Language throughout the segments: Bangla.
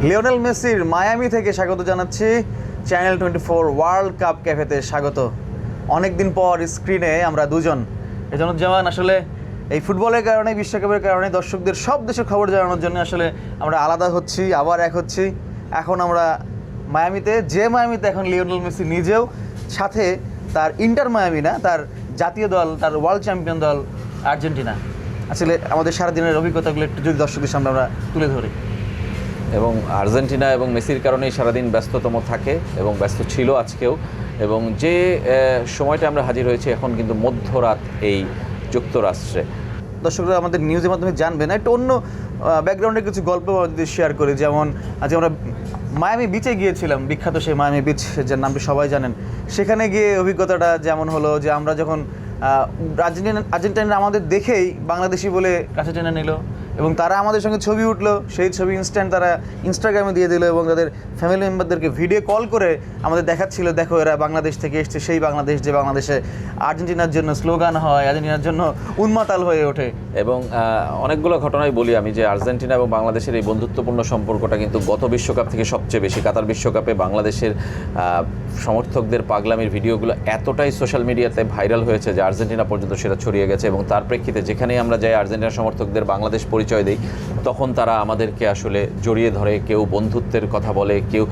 লিওনেল মেসির মায়ামি থেকে স্বাগত জানাচ্ছি চ্যানেল 24 ওয়ার্ল্ড কাপ ক্যাফেতে স্বাগত। অনেক দিন পর স্ক্রিনে আমরা দুজন। এজন্য যেমন আসলে এই ফুটবলের কারণে, বিশ্বকাপের কারণে দর্শকদের সব দেশের খবর জানানোর জন্য আসলে আমরা আলাদা হচ্ছি, আবার এক হচ্ছি। এখন আমরা মায়ামিতে, এখন লিওনেল মেসি নিজেও, সাথে তার ইন্টার মায়ামি না, তার জাতীয় দল, তার ওয়ার্ল্ড চ্যাম্পিয়ন দল আর্জেন্টিনা। আসলে আমাদের সারাদিনের অভিজ্ঞতাগুলো একটু যদি দর্শকদের সামনে আমরা তুলে ধরি। এবং আর্জেন্টিনা এবং মেসির কারণেই সারাদিন ব্যস্ততম থাকে এবং ব্যস্ত ছিল আজকেও। এবং যে সময়টা আমরা হাজির হয়েছি এখন কিন্তু মধ্যরাত এই যুক্তরাষ্ট্রে। দর্শকরা আমাদের নিউজের মাধ্যমে জানবে না, একটু অন্য ব্যাকগ্রাউন্ডের কিছু গল্প যদি শেয়ার করি। যেমন আজ আমরা মায়ামি বিচে গিয়েছিলাম, বিখ্যাত সেই মায়ামি বিচ, যার নামটি সবাই জানেন। সেখানে গিয়ে অভিজ্ঞতাটা যেমন হলো যে আমরা যখন আর্জেন্টিনা আমাদের দেখেই বাংলাদেশি বলে কাছে টেনে নিল এবং তারা আমাদের সঙ্গে ছবি উঠলো, সেই ছবি ইনস্ট্যান্ট তারা ইনস্টাগ্রামে দিয়ে দিল এবং তাদের ফ্যামিলি মেম্বারদেরকে ভিডিও কল করে আমাদের দেখাচ্ছিল, দেখো এরা বাংলাদেশ থেকে এসছে, সেই বাংলাদেশ যে বাংলাদেশে আর্জেন্টিনার জন্য স্লোগান হয়, আর্জেন্টিনার জন্য উন্মাতাল হয়ে ওঠে। এবং অনেকগুলো ঘটনাই বলি আমি যে আর্জেন্টিনা এবং বাংলাদেশের এই বন্ধুত্বপূর্ণ সম্পর্কটা কিন্তু গত বিশ্বকাপ থেকে সবচেয়ে বেশি। কাতার বিশ্বকাপে বাংলাদেশের সমর্থকদের পাগলামির ভিডিওগুলো এতটাই সোশ্যাল মিডিয়াতে ভাইরাল হয়েছে যে আর্জেন্টিনা পর্যন্ত সেটা ছড়িয়ে গেছে। এবং তার প্রেক্ষিতে যেখানেই আমরা যাই আর্জেন্টিনা সমর্থকদের বাংলাদেশ পরিচয় দিই, তখন তারা আমাদেরকে আসলে জড়িয়ে ধরে, কেউ বন্ধুত্বের কথা বলে, কেউ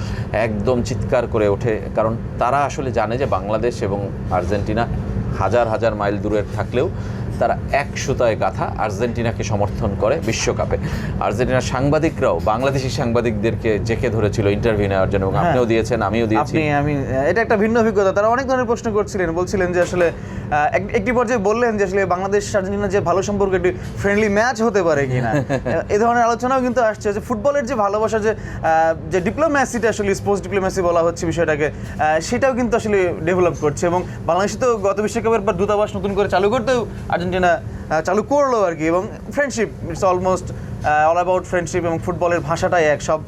একদম চিৎকার করে ওঠে। কারণ তারা আসলে জানে যে বাংলাদেশ এবং আর্জেন্টিনা হাজার হাজার মাইল দূরের থাকলেও তারা এক সুতায় গাঁথা আর্জেন্টিনাকে সমর্থন করে বিশ্বকাপে। আর্জেন্টিনার সাংবাদিকরাও বাংলাদেশি সাংবাদিকদেরকে জেকে ধরেছিল ইন্টারভিউ নেওয়ার জন্য, এবং আপনিও দিয়েছেন, আমিও দিয়েছি। এটা একটা ভিন্ন অভিজ্ঞতা। তারা অনেক ধরনের প্রশ্ন করছিলেন, বলছিলেন যে আসলে একটি পর্যায়ে বললেন যে আসলে বাংলাদেশ আর্জেন্টিনার যে ভালো সম্পর্ক একটি ফ্রেন্ডলি ম্যাচ হতে পারে কিনা। এই ধরনের আলোচনাও কিন্তু আসছে যে ফুটবলের যে ভালোবাসা, যে ডিপ্লোম্যাসিটা, আসলে স্পোর্টস ডিপ্লোম্যাসি বলা হচ্ছে বিষয়টাকে, সেটাও কিন্তু আসলে ডেভেলপ করছে। এবং বাংলাদেশ তো গত বিশ্বকাপের পর দূতাবাস নতুন করে চালু করতেও আর্জেন্টিনা চালু করলো আর কি। এবং friendship, it's almost all about friendship, এবং ফুটবলের ভাষাটাই এক, সব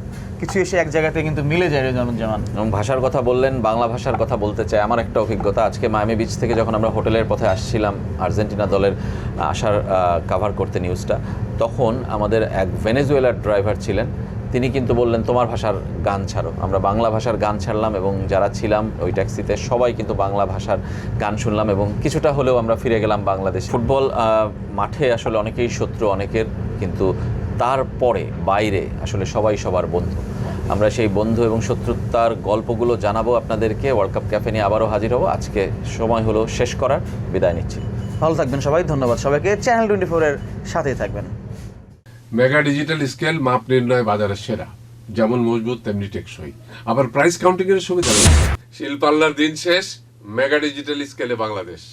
কিছু এসে এক জায়গাতে কিন্তু মিলে যায় যেমন। এবং ভাষার কথা বললেন, বাংলা ভাষার কথা বলতে চাই। আমার একটা অভিজ্ঞতা, আজকে মায়ামি বিচ থেকে যখন আমরা হোটেলের পথে আসছিলাম আর্জেন্টিনা দলের আসার কাভার করতে নিউজটা, তখন আমাদের এক ভেনেজুয়েলার ড্রাইভার ছিলেন, তিনি কিন্তু বললেন তোমার ভাষার গান ছাড়ো। আমরা বাংলা ভাষার গান ছাড়লাম এবং যারা ছিলাম ওই ট্যাক্সিতে সবাই কিন্তু বাংলা ভাষার গান শুনলাম এবং কিছুটা হলেও আমরা ফিরে গেলাম বাংলাদেশ। ফুটবল মাঠে আসলে অনেকেই শত্রু অনেকের, কিন্তু তারপরে বাইরে আসলে সবাই সবার বন্ধু। আমরা সেই বন্ধু এবং শত্রুতার গল্পগুলো জানাবো আপনাদেরকে। ওয়ার্ল্ড কাপ ক্যাফে নিয়ে আবারও হাজির হবো। আজকে সময় হলো শেষ করার, বিদায় নিচ্ছি। ভালো থাকবেন সবাই, ধন্যবাদ সবাইকে। চ্যানেল 24-এর সাথেই থাকবেন। মেগা ডিজিটাল স্কেল মাপ নির্ণয় বাজারের সেরা, যেমন মজবুত তেমনি টেকসই, আবার প্রাইস কাউন্টিং এর সুবিধা রয়েছে। শিল্পাল্লার দিন শেষ, মেগা ডিজিটাল স্কেলে বাংলাদেশ।